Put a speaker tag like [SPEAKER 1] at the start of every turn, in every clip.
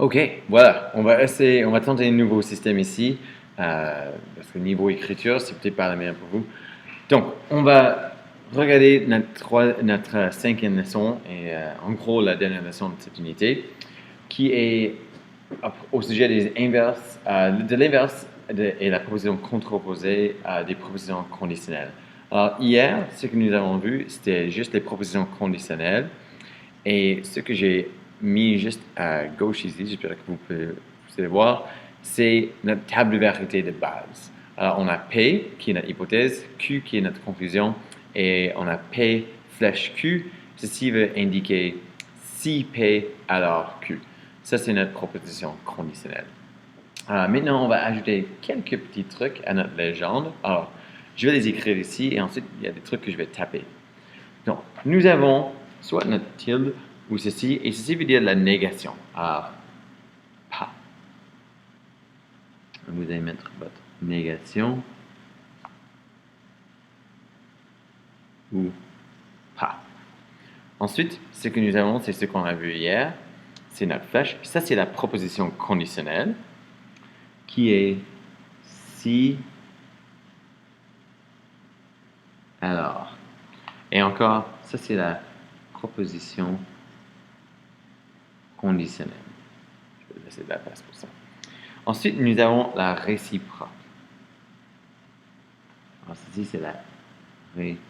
[SPEAKER 1] Ok, voilà, on va tenter un nouveau système ici, parce que niveau écriture, c'est peut-être pas la meilleure pour vous. Donc, on va regarder notre cinquième leçon, et en gros la dernière leçon de cette unité, qui est au sujet des inverses, de l'inverse et la proposition contre-opposée des propositions conditionnelles. Alors, hier, ce que nous avons vu, c'était juste les propositions conditionnelles. Et ce que j'ai mis juste à gauche ici, j'espère que vous pouvez voir, c'est notre table de vérité de base. Alors, on a P qui est notre hypothèse, Q qui est notre conclusion, et on a P flèche Q. Ceci veut indiquer si P, alors Q. Ça, c'est notre proposition conditionnelle. Maintenant, on va ajouter quelques petits trucs à notre légende. Alors, je vais les écrire ici et ensuite, il y a des trucs que je vais taper. Donc, nous avons soit notre tilde ou ceci, et ceci veut dire la négation. Alors, pas. Vous allez mettre votre négation ou pas. Ensuite, ce que nous avons, c'est ce qu'on a vu hier, c'est notre flèche. Ça, c'est la proposition conditionnelle qui est si, alors. Et encore, ça, c'est la proposition conditionnelle. Je vais laisser de la place pour ça. Ensuite, nous avons la réciproque. Alors, ceci, c'est la réciproque.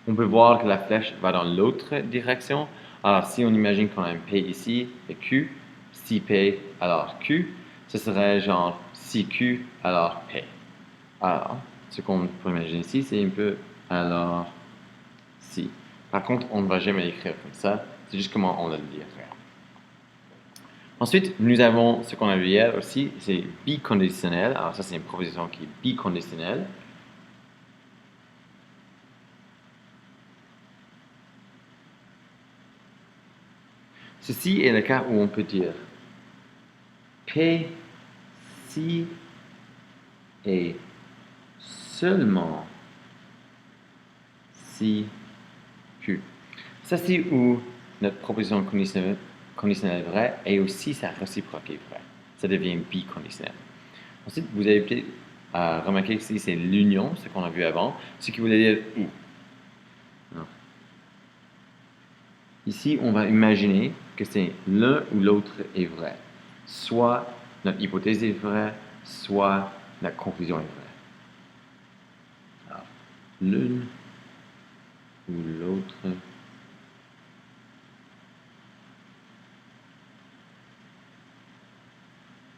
[SPEAKER 1] On peut voir que la flèche va dans l'autre direction. Alors, si on imagine qu'on a un P ici et Q, si P, alors Q, ce serait genre si Q, alors P. Alors, ce qu'on peut imaginer ici, c'est un peu alors si. Par contre, on ne va jamais l'écrire comme ça. C'est juste comment on le dirait. Ensuite, nous avons ce qu'on a vu hier aussi, c'est biconditionnel. Alors ça, c'est une proposition qui est biconditionnelle. Ceci est le cas où on peut dire P si et seulement si Q. Ça, c'est où notre proposition conditionnelle est vraie et aussi sa réciproque est vraie. Ça devient biconditionnel. Ensuite, vous avez peut-être remarqué que ici, c'est l'union, ce qu'on a vu avant, ce qui voulait dire ou. Alors, ici, on va imaginer que c'est l'un ou l'autre est vrai. Soit notre hypothèse est vraie, soit la conclusion est vraie. Alors, l'une ou l'autre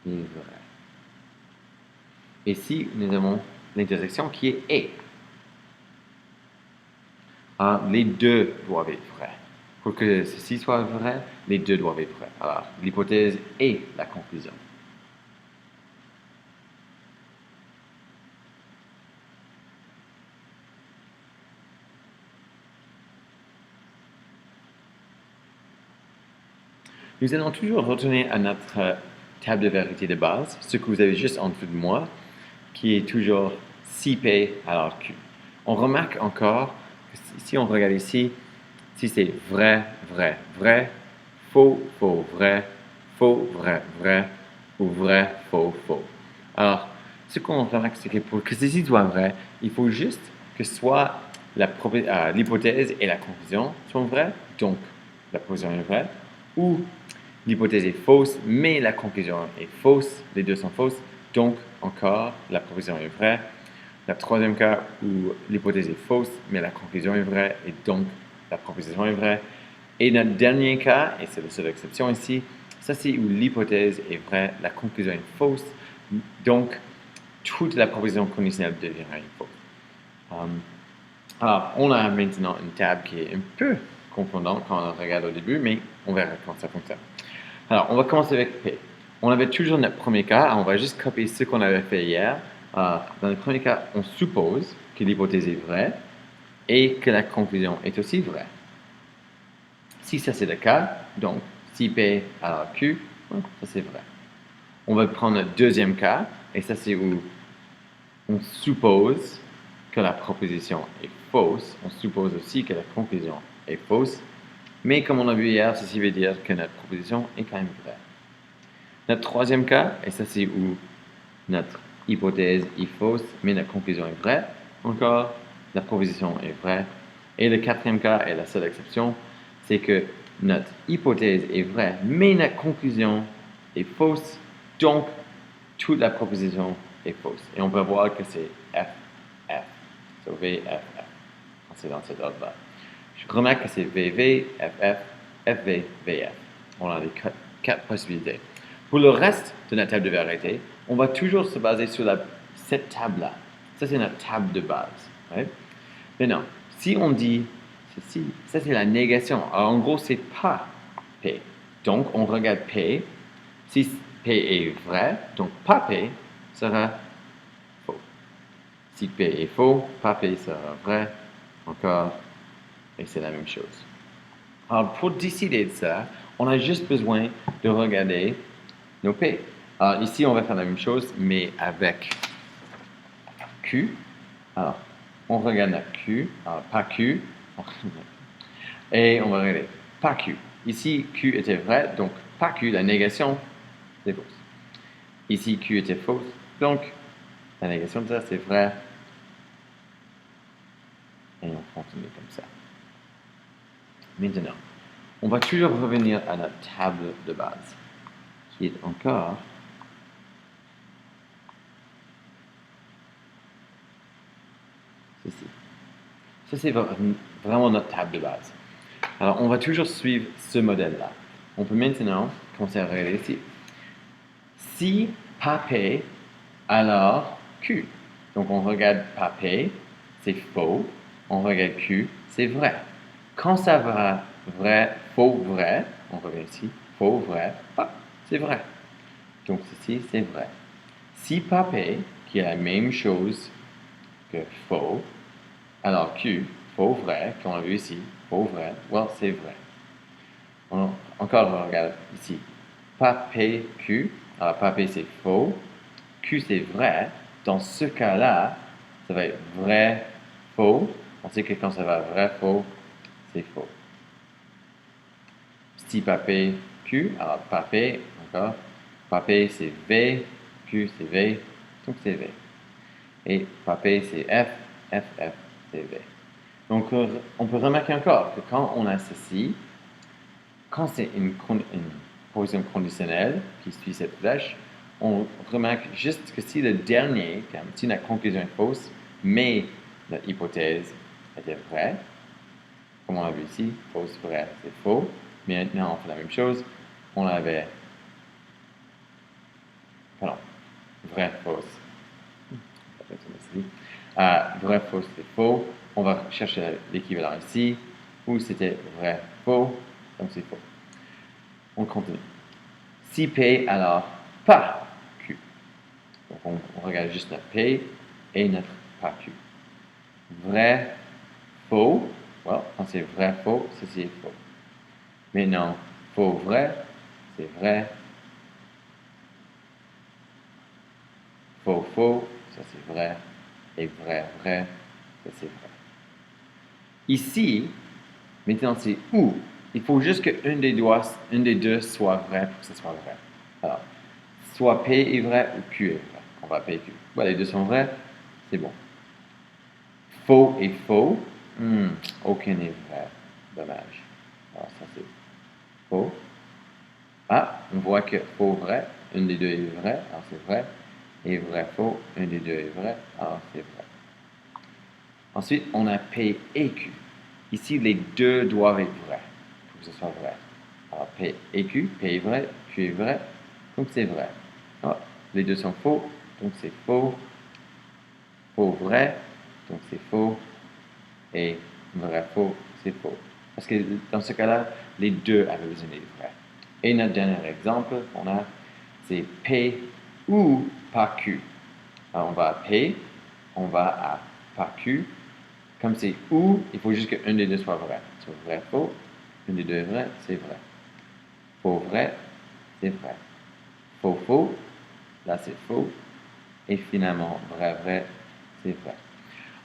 [SPEAKER 1] est vrai. Et si nous avons l'intersection qui est et, alors, les deux doivent être vrais. Pour que ceci soit vrai, les deux doivent être vrais. Alors, l'hypothèse et la conclusion. Nous allons toujours retourner à notre table de vérité de base, ce que vous avez juste en dessous de moi, qui est toujours si P alors Q. On remarque encore que si on regarde ici, si c'est vrai, vrai, vrai, faux, faux, vrai, faux, vrai, vrai, ou vrai, faux, faux. Alors, ce qu'on remarque, c'est que pour que ceci soit vrai, il faut juste que soit l'hypothèse et la conclusion sont vraies, donc la proposition est vraie, ou l'hypothèse est fausse, mais la conclusion est fausse, les deux sont fausses, donc encore la proposition est vraie. Le troisième cas où l'hypothèse est fausse, mais la conclusion est vraie, et donc la proposition est vraie. Et dans le dernier cas, et c'est la seule exception ici, ça c'est où l'hypothèse est vraie, la conclusion est fausse, donc toute la proposition conditionnelle deviendra une fausse. Alors, on a maintenant une table qui est un peu confondante quand on regarde au début, mais on verra comment ça fonctionne. Alors, on va commencer avec P. On avait toujours notre premier cas, on va juste copier ce qu'on avait fait hier. Dans le premier cas, on suppose que l'hypothèse est vraie et que la conclusion est aussi vraie. Si ça c'est le cas, donc si P alors Q, ça c'est vrai. On va prendre le deuxième cas, et ça c'est où on suppose que la proposition est fausse, on suppose aussi que la conclusion est fausse, Mais comme on a vu hier, ceci veut dire que notre proposition est quand même vraie. Notre troisième cas, et ça c'est où notre hypothèse est fausse, mais notre conclusion est vraie. Encore, la proposition est vraie. Et le quatrième cas, et la seule exception, c'est que notre hypothèse est vraie, mais notre conclusion est fausse. Donc, toute la proposition est fausse. Et on peut voir que c'est F, F. So, V, F, F. C'est dans cet ordre-là. Je remarque que c'est VV, FF, FV, VF. On a les quatre possibilités. Pour le reste de notre table de vérité, on va toujours se baser sur cette table-là. Ça, c'est notre table de base. Right? Maintenant, si on dit ceci, ça, c'est la négation. Alors, en gros, c'est pas P. Donc, on regarde P. Si P est vrai, donc pas P sera faux. Si P est faux, pas P sera vrai. Encore, et c'est la même chose. Alors, pour décider de ça, on a juste besoin de regarder nos P. Alors, ici, on va faire la même chose, mais avec Q. Alors, on regarde notre Q, alors pas Q, et on va regarder pas Q. Ici, Q était vrai, donc pas Q, la négation, c'est fausse. Ici, Q était fausse, donc la négation de ça, c'est vrai. Et on continue comme ça. Maintenant, on va toujours revenir à notre table de base, qui est encore ceci. Ça, c'est vraiment notre table de base. Alors, on va toujours suivre ce modèle-là. On peut maintenant commencer à regarder ici. Si pas P, alors Q. Donc, on regarde pas P, c'est faux. On regarde Q, c'est vrai. Quand ça va vrai, faux, vrai, on revient ici, faux, vrai, pas, c'est vrai. Donc, ceci, c'est vrai. Si pas P, qui est la même chose que faux, alors Q, faux, vrai, qu'on a vu ici, faux, vrai, well, c'est vrai. Encore, on regarde ici. Pas P, Q. Alors, pas P, c'est faux. Q, c'est vrai. Dans ce cas-là, ça va être vrai, faux. On sait que quand ça va vrai, faux, c'est faux. Si pas P, Q, alors pas P, encore. Pas P, c'est V. Q, c'est V. Donc, c'est V. Et pas P, c'est F. F, F, c'est V. Donc, on peut remarquer encore que quand on a ceci, quand c'est une position conditionnelle qui suit cette flèche, on remarque juste que si le dernier, si la conclusion est fausse, mais notre hypothèse était vraie, comme on a vu ici, fausse, vrai, c'est faux. Mais maintenant, on fait la même chose. On avait, pardon, vrai, fausse. Vrai, fausse, c'est faux. On va chercher l'équivalent ici, où c'était vrai, faux, donc c'est faux. On continue. Si P, alors pas Q. Donc on regarde juste notre P et notre pas Q. Vrai, faux. Well, quand c'est vrai, faux, ceci est faux. Maintenant, faux, vrai, c'est vrai. Faux, faux, ça c'est vrai. Et vrai, vrai, ça c'est vrai. Ici, maintenant c'est où. Il faut juste qu'un des deux soit vrai pour que ce soit vrai. Alors, soit P est vrai ou Q est vrai. On va P et Q. Voilà, les deux sont vrais, c'est bon. Faux et faux, aucun n'est vrai. Dommage. Alors, ça c'est faux. Ah, on voit que faux, vrai, un des deux est vrai, alors c'est vrai. Et vrai, faux, un des deux est vrai, alors c'est vrai. Ensuite, on a P et Q. Ici, les deux doivent être vrais pour que ce soit vrai. Alors, P et Q, P est vrai, Q est vrai, donc c'est vrai. Alors, les deux sont faux, donc c'est faux. Faux, vrai, donc c'est faux. Et vrai, faux, c'est faux. Parce que dans ce cas-là, les deux avaient besoin d'être vrais. Et notre dernier exemple qu'on a, c'est P ou pas Q. Alors, on va à P, on va à pas Q. Comme c'est ou, il faut juste qu'un des deux soit vrai. Soit vrai, faux. Un des deux est vrai, c'est vrai. Faux, vrai, c'est vrai. Faux, faux, là c'est faux. Et finalement, vrai, vrai, c'est vrai.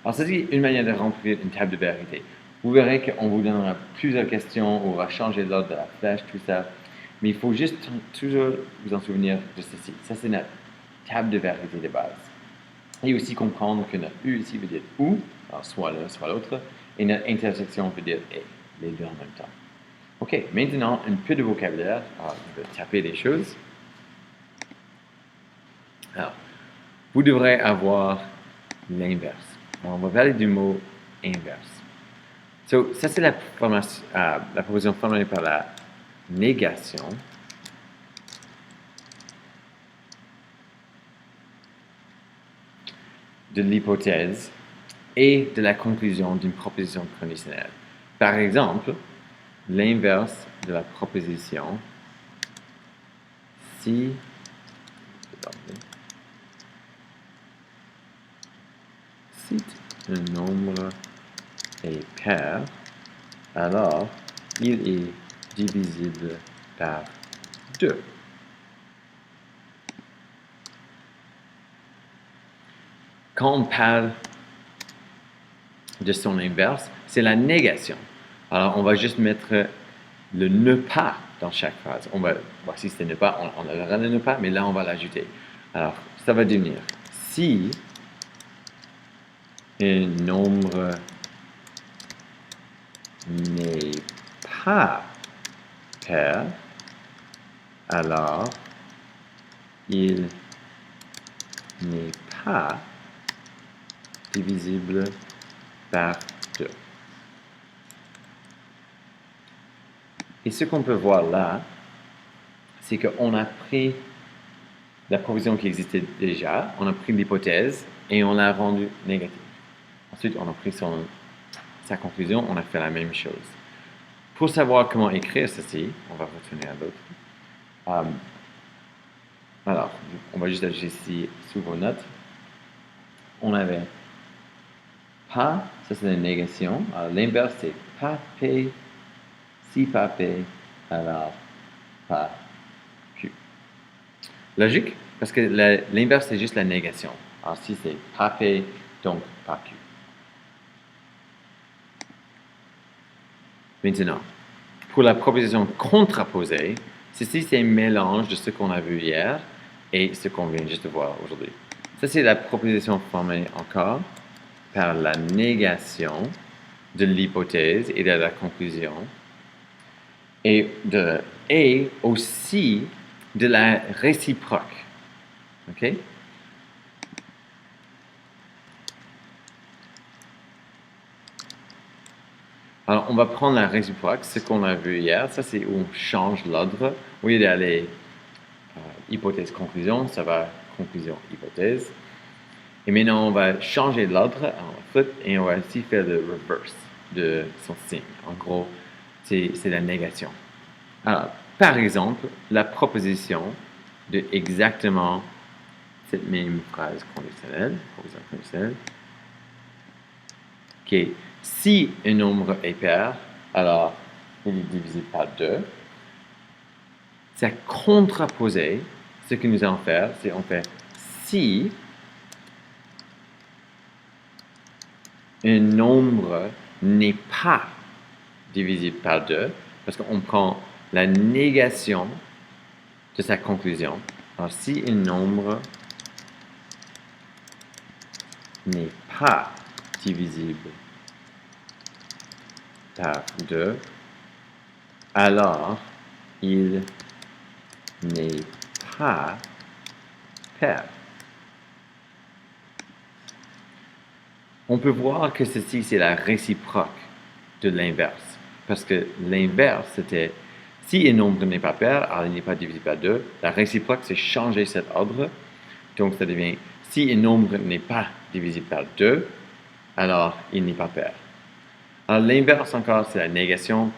[SPEAKER 1] Alors, c'est une manière de remplir une table de vérité. Vous verrez qu'on vous donnera plusieurs questions, on va changer l'ordre de la flèche, tout ça. Mais il faut juste toujours vous en souvenir de ceci. Ça, c'est notre table de vérité de base. Et aussi comprendre que notre U ici veut dire ou, alors soit l'un, soit l'autre, et notre intersection veut dire et, les deux en même temps. OK, maintenant, un peu de vocabulaire. Alors, je vais taper des choses. Alors, vous devrez avoir l'inverse. On va parler du mot inverse. So, ça, c'est la proposition formulée par la négation. De l'hypothèse et de la conclusion d'une proposition conditionnelle. Par exemple, l'inverse de la proposition si un nombre est pair, alors il est divisible par 2. Quand on parle de son inverse, c'est la négation. Alors, on va juste mettre le ne pas dans chaque phrase. Voici c'est ne pas, on aura le ne pas, mais là, on va l'ajouter. Alors, ça va devenir si un nombre n'est pas pair, alors il n'est pas divisible par 2. Et ce qu'on peut voir là, c'est qu'on a pris la proposition qui existait déjà, on a pris l'hypothèse et on l'a rendue négative. Ensuite, on a pris sa conclusion, on a fait la même chose. Pour savoir comment écrire ceci, on va retourner à l'autre. Alors, on va juste ajouter ici sous vos notes. On avait pas, ça c'est la négation. L'inverse c'est pas P, si pas P, alors pas Q. Logique, parce que l'inverse c'est juste la négation. Alors si c'est pas P, donc pas Q. Maintenant, pour la proposition contraposée, ceci c'est un mélange de ce qu'on a vu hier et ce qu'on vient juste de voir aujourd'hui. Ça c'est la proposition formée encore par la négation de l'hypothèse et de la conclusion, et aussi de la réciproque. OK? Alors, on va prendre la réciproque, ce qu'on a vu hier. Ça, c'est où on change l'ordre. Au lieu d'aller hypothèse-conclusion, ça va conclusion-hypothèse. Et maintenant, on va changer l'ordre en flip et on va aussi faire le reverse de son signe. En gros, c'est la négation. Alors, par exemple, la proposition de exactement cette même phrase conditionnelle, proposition conditionnelle, qui est si un nombre est pair, alors il est divisible par 2. Ça contraposé, ce que nous allons faire, c'est on fait si un nombre n'est pas divisible par 2, parce qu'on prend la négation de sa conclusion. Alors, si un nombre n'est pas divisible par 2, alors il n'est pas pair. On peut voir que ceci, c'est la réciproque de l'inverse. Parce que l'inverse, c'était si un nombre n'est pas pair, alors il n'est pas divisible par 2. La réciproque, c'est changer cet ordre. Donc, ça devient si un nombre n'est pas divisible par 2, alors il n'est pas pair. Alors, l'inverse encore, c'est la négation.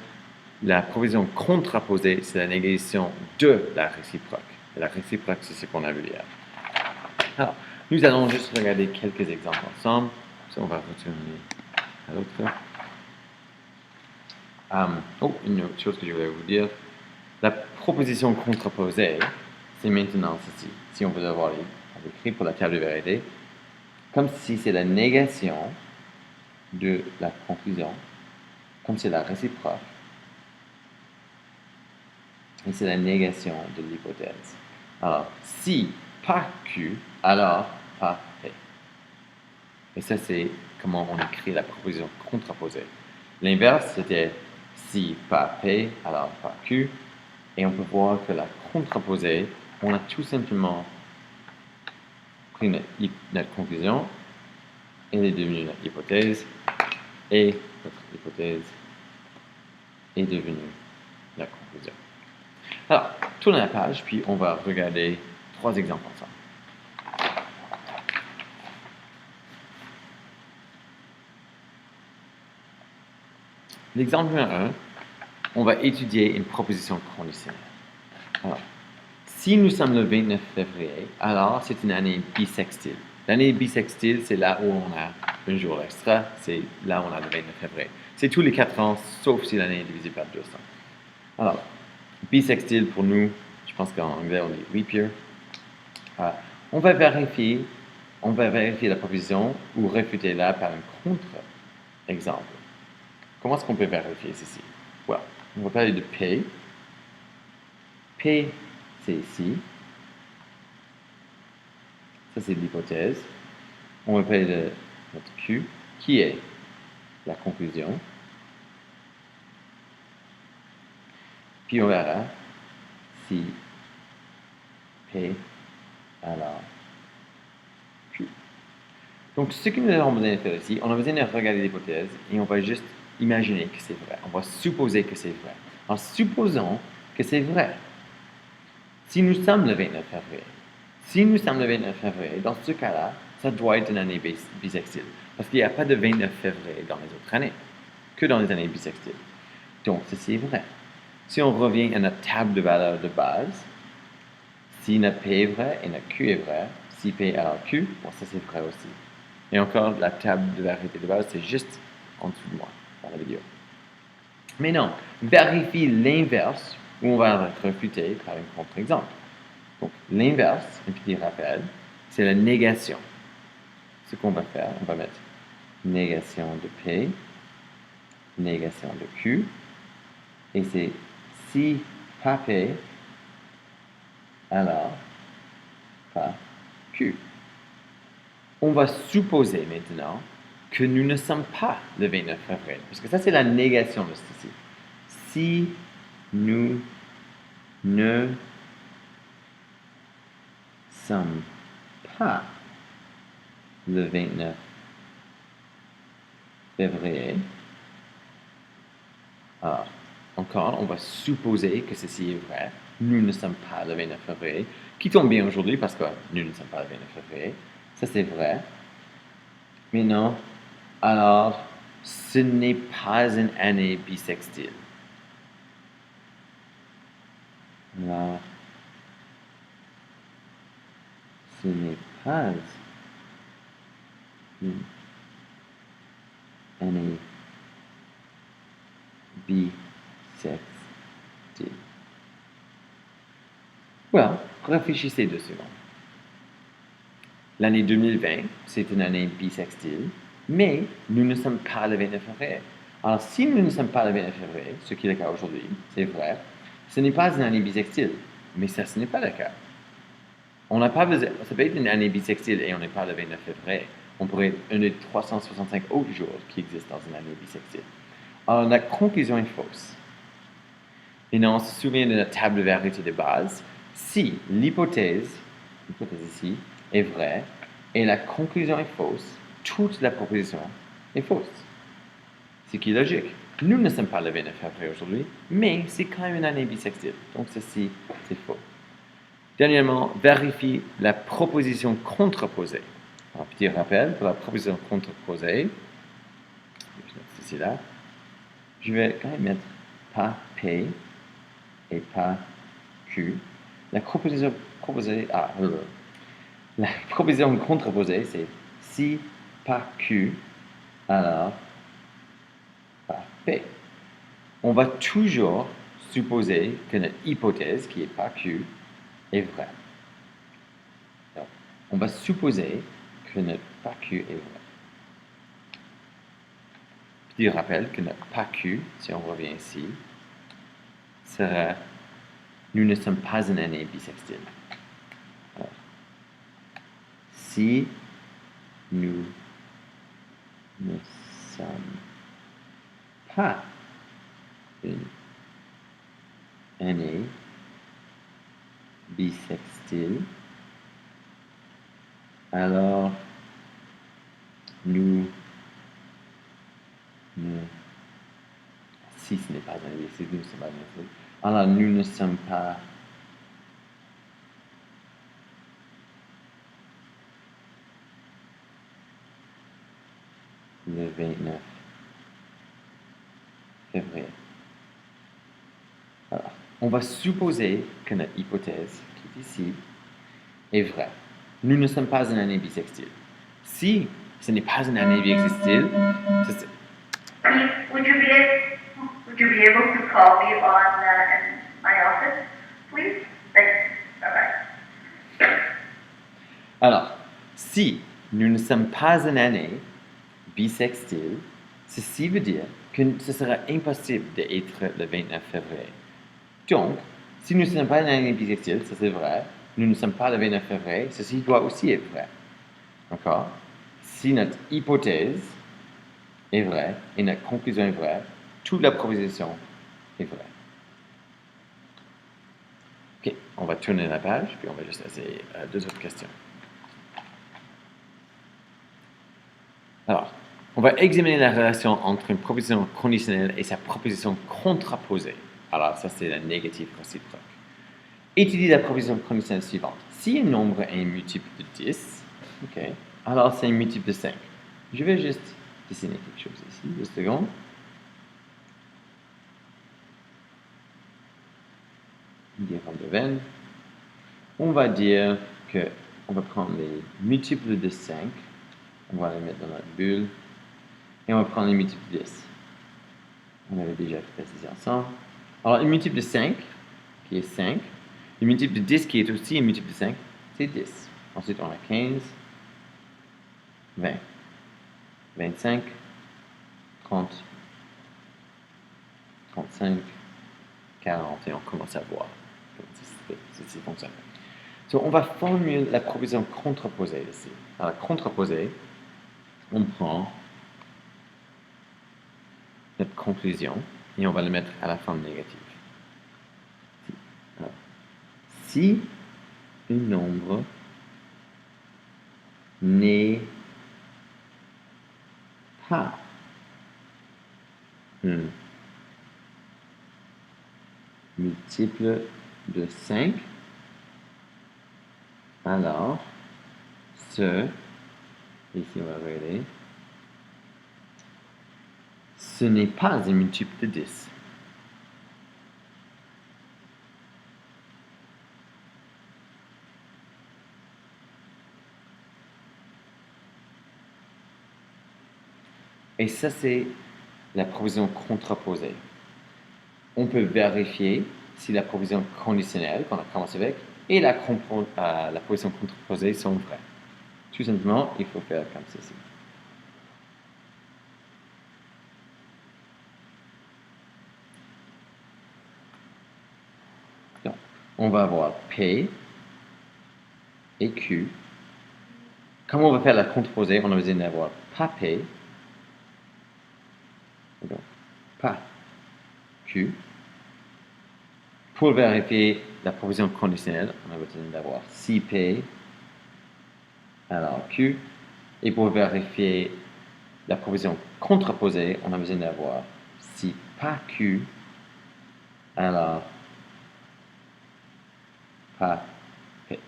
[SPEAKER 1] La proposition contraposée, c'est la négation de la réciproque. Et la réciproque, c'est ce qu'on a vu hier. Alors, nous allons juste regarder quelques exemples ensemble. On va retourner à l'autre. Une autre chose que je voulais vous dire. La proposition contraposée, c'est maintenant ceci. Si on veut avoir écrit pour la table de vérité, comme si c'est la négation de la conclusion. comme c'est la réciproque, et c'est la négation de l'hypothèse. Alors, si pas Q, alors pas P. Et ça, c'est comment on écrit la proposition contraposée. L'inverse, c'était si pas P, alors pas Q. Et on peut voir que la contraposée, on a tout simplement pris notre conclusion, elle est devenue notre hypothèse, et notre hypothèse est devenue la conclusion. Alors, tournez la page, puis on va regarder 3 exemples ensemble. L'exemple numéro 1, on va étudier une proposition conditionnelle. Alors, si nous sommes le 29 février, alors c'est une année bissextile. L'année bissextile, c'est là où on a un jour extra, c'est là où on a le 29 février. C'est tous les 4 ans, sauf si l'année est divisée par 200. Alors, bissextile pour nous, je pense qu'en anglais on dit leap year. On va vérifier la proposition ou réfuter-la par un contre-exemple. Comment est-ce qu'on peut vérifier ceci? Well, on va parler de P. P, c'est ici. Ça, c'est l'hypothèse. On va parler de notre Q, qui est la conclusion. Puis on verra si P, alors Q. Donc, ce que nous avons besoin de faire ici, on a besoin de regarder l'hypothèse et on va juste imaginer que c'est vrai. On va supposer que c'est vrai. En supposant que c'est vrai, si nous sommes le 29 février, dans ce cas-là, ça doit être une année bissextile. Parce qu'il n'y a pas de 29 février dans les autres années, que dans les années bissextiles. Donc, ceci est vrai. Si on revient à notre table de valeurs de base, si notre P est vrai et notre Q est vrai, si P alors Q, bon, ça c'est vrai aussi. Et encore, la table de vérité de base, c'est juste en dessous de moi, dans la vidéo. Maintenant, vérifie l'inverse, où on va être réfuté par un contre-exemple. Donc, l'inverse, un petit rappel, c'est la négation. Ce qu'on va faire, on va mettre négation de P, négation de Q, et c'est si pas P, alors pas Q. On va supposer maintenant que nous ne sommes pas le 29 février, parce que ça c'est la négation de ceci. Si nous ne sommes pas le 29 février, alors, encore, on va supposer que ceci est vrai. Nous ne sommes pas le 29 février, qui tombe bien aujourd'hui parce que nous ne sommes pas le 29 février. Ça, c'est vrai. Maintenant, alors, ce n'est pas une année bissextile. Alors, ce n'est pas une année bissextile. Well, réfléchissez 2 secondes. L'année 2020, c'est une année bissextile, mais nous ne sommes pas le 29 février. Alors, si nous ne sommes pas le 29 février, ce qui est le cas aujourd'hui, c'est vrai, ce n'est pas une année bissextile, mais ça, ce n'est pas le cas. On n'a pas besoin, ça peut être une année bissextile et on n'est pas le 29 février. On pourrait être un des 365 autres jours qui existent dans une année bissextile. Alors, la conclusion est fausse. Maintenant, on se souvient de notre table de vérité de base. Si l'hypothèse ici, est vraie et la conclusion est fausse, toute la proposition est fausse. Ce qui est logique. Nous ne sommes pas le 29 février aujourd'hui, mais c'est quand même une année bissextile. Donc ceci, c'est faux. Dernièrement, vérifie la proposition contraposée. Un petit rappel pour la proposition contraposée. Je vais mettre ceci là. Je vais quand même mettre pas P et pas Q. La proposition proposée, la proposition contraposée, c'est si pas Q, alors pas P. On va toujours supposer que notre hypothèse, qui est pas Q, est vraie. Donc, on va supposer que notre pas Q est vrai. Petit rappel que notre pas Q, si on revient ici, sera nous ne sommes pas une année bissextile. Alors, si nous ne sommes pas une année bissextile, alors nous ne... Si ce n'est pas un année bissextile, nous ne sommes pas une année bissextile. Alors nous ne sommes pas le 29 février. Alors, on va supposer que notre hypothèse, qui est ici, est vraie. Nous ne sommes pas une année bissextile. Si ce n'est pas une année bissextile, c'est...
[SPEAKER 2] Would you be able to call me on in my office, please? Thanks. Bye-bye.
[SPEAKER 1] Alors, si nous ne sommes pas une année bissextile, ceci veut dire que ce sera impossible d'être le 29 février. Donc, si nous ne sommes pas une année bissextile, ça c'est vrai, nous ne sommes pas le 29 février, ceci doit aussi être vrai. D'accord? Si notre hypothèse est vraie et notre conclusion est vraie, toute la proposition est vraie. Ok, on va tourner la page, puis on va juste essayer deux autres questions. Alors, on va examiner la relation entre une proposition conditionnelle et sa proposition contraposée. Alors, ça, c'est la négative réciproque. Étudie la proposition conditionnelle suivante. Si un nombre est un multiple de 10, okay, alors c'est un multiple de 5. Je vais juste dessiner quelque chose ici, 2 secondes. Diagramme de Venn. On va dire qu'on va prendre les multiples de 5, on va les mettre dans notre bulle, et on va prendre les multiples de 10. On avait déjà fait ça ensemble. Alors, le multiple de 5, qui est 5, le multiple de 10, qui est aussi un multiple de 5, c'est 10. Ensuite, on a 15, 20, 25, 30, 35, 40, et on commence à voir comment ceci fonctionne. Donc, on va formuler la proposition contraposée ici. Alors, contraposée, on prend notre conclusion et on va le mettre à la forme négative. Alors, si un nombre n'est pas un multiple de 5, alors ici on va regarder, ce n'est pas un multiple de 10. Et ça, c'est la proposition contraposée. On peut vérifier si la proposition conditionnelle qu'on a commencé avec et la proposition contraposée sont vraies. Tout simplement, il faut faire comme ceci. Donc, on va avoir P et Q. Comme on va faire la contraposée, on a besoin d'avoir pas P, donc pas Q. Pour vérifier la proposition conditionnelle, on a besoin d'avoir si P, alors Q. Et pour vérifier la proposition contraposée, on a besoin d'avoir si pas Q, alors pas P.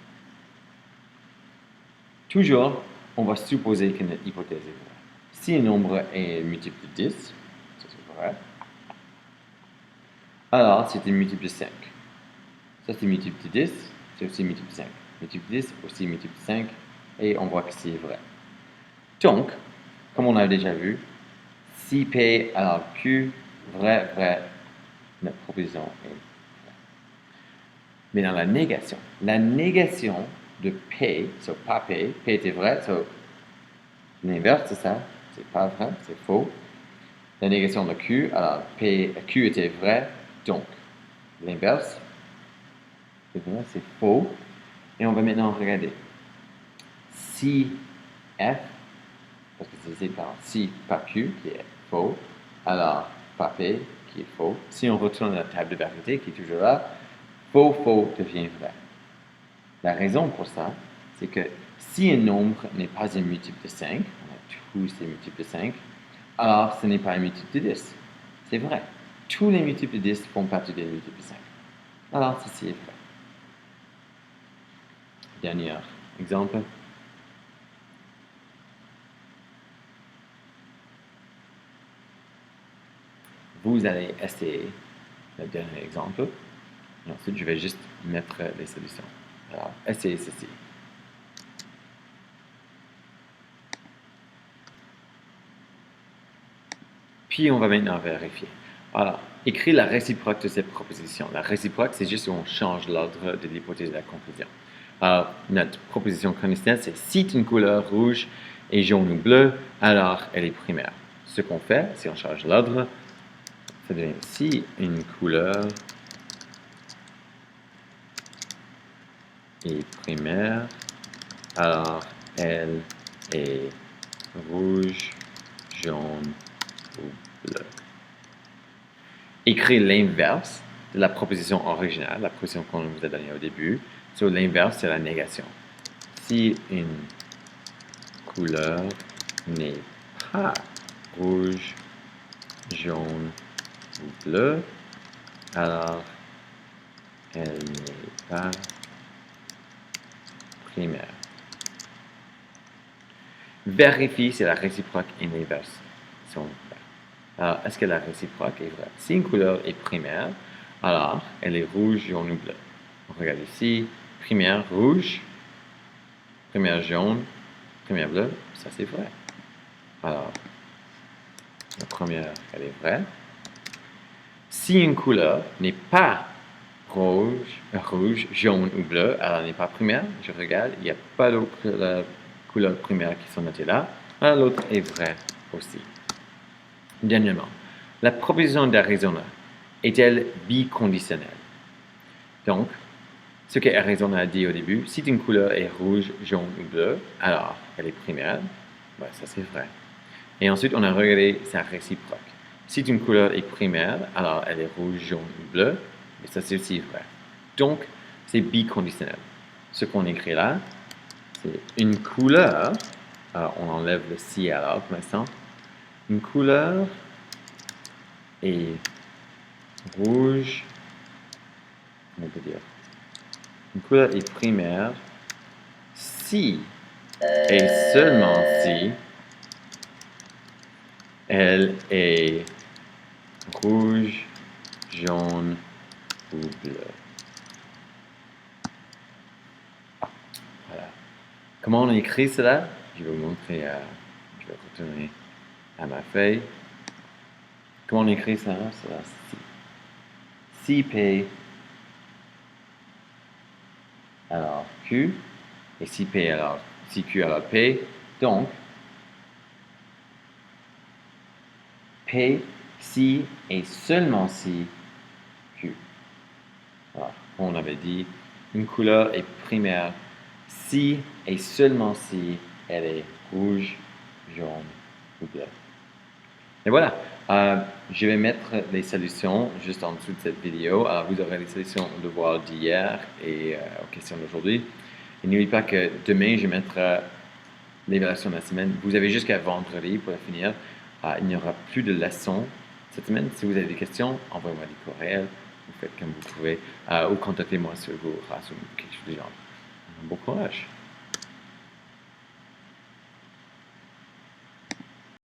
[SPEAKER 1] Toujours, on va supposer que notre hypothèse est vraie. Si un nombre est multiple de 10, ça c'est vrai, alors c'est un multiple de 5. Ça c'est multiple de 10, c'est aussi multiple de 5. Multiple de 10, aussi multiple de 5, et on voit que c'est vrai. Donc, comme on a déjà vu, si P alors Q, vrai, notre proposition est vraie. Mais dans la négation de P, so pas P était vrai, so l'inverse de ça, c'est pas vrai, c'est faux. la négation de Q, alors Q était vrai, donc l'inverse, c'est faux. Et on va maintenant regarder. Si F, parce que c'est divisé par si par Q, qui est faux, alors par P, qui est faux. Si on retourne la table de vérité, qui est toujours là, faux devient vrai. La raison pour ça, c'est que si un nombre n'est pas un multiple de 5, on a tous ces multiples de 5, alors ce n'est pas un multiple de 10. C'est vrai. Tous les multiples de 10 font partie des multiples de 5. Alors ceci est vrai. Dernier exemple. Vous allez essayer le dernier exemple. Et ensuite, je vais juste mettre les solutions. Alors, essayez ceci. Puis, on va maintenant vérifier. Alors, écrire la réciproque de cette proposition. La réciproque, c'est juste où on change l'ordre de l'hypothèse de la conclusion. Alors, notre proposition conditionnelle, c'est si une couleur rouge est jaune ou bleu, alors elle est primaire. Ce qu'on fait, si on change l'ordre, ça devient si une couleur est primaire, alors elle est rouge, jaune ou bleu. Écrire l'inverse de la proposition originale, la proposition qu'on vous a donnée au début. So, l'inverse, c'est la négation. Si une couleur n'est pas rouge, jaune ou bleu, alors elle n'est pas primaire. Vérifie si la réciproque et l'inverse sont vraies. Alors, est-ce que la réciproque est vraie? Si une couleur est primaire, alors elle est rouge, jaune ou bleu. On regarde ici, primaire rouge, primaire jaune, primaire bleu, ça c'est vrai. Alors, la première, elle est vraie. Si une couleur n'est pas rouge, jaune ou bleu, alors elle n'est pas primaire. Je regarde, il n'y a pas d'autres couleurs primaires qui sont notées là. Alors l'autre est vrai aussi. Dernièrement, la proposition d'Arizona est-elle biconditionnelle? Donc, ce que Arizona a dit au début, si une couleur est rouge, jaune ou bleu, alors elle est primaire. Ouais, ça c'est vrai. Et ensuite, on a regardé sa réciproque. Si une couleur est primaire, alors elle est rouge, jaune ou bleu, et ça c'est aussi vrai. Donc, c'est biconditionnel. Ce qu'on écrit là, c'est une couleur, alors on enlève le si alors pour l'instant, une couleur est rouge, on peut dire, une couleur est primaire si et seulement si elle est rouge, jaune ou bleu. Voilà. Comment on écrit cela? Je vais vous montrer, je vais retourner à ma feuille. Comment on écrit ça? Cela, si P, alors Q, et si P, alors si Q, alors P. Donc, P, si et seulement si Q. Alors, on avait dit une couleur est primaire si et seulement si elle est rouge, jaune ou bleu. Et voilà, je vais mettre les solutions juste en dessous de cette vidéo. Alors, vous aurez les solutions aux devoirs d'hier et aux questions d'aujourd'hui. Et n'oubliez pas que demain, je mettrai l'évaluation de la semaine. Vous avez jusqu'à vendredi pour la finir. Il n'y aura plus de leçons cette semaine. Si vous avez des questions, envoyez-moi des courriels. Vous faites comme vous pouvez. Ou contactez-moi sur Google ou quelque chose du genre. Bon courage.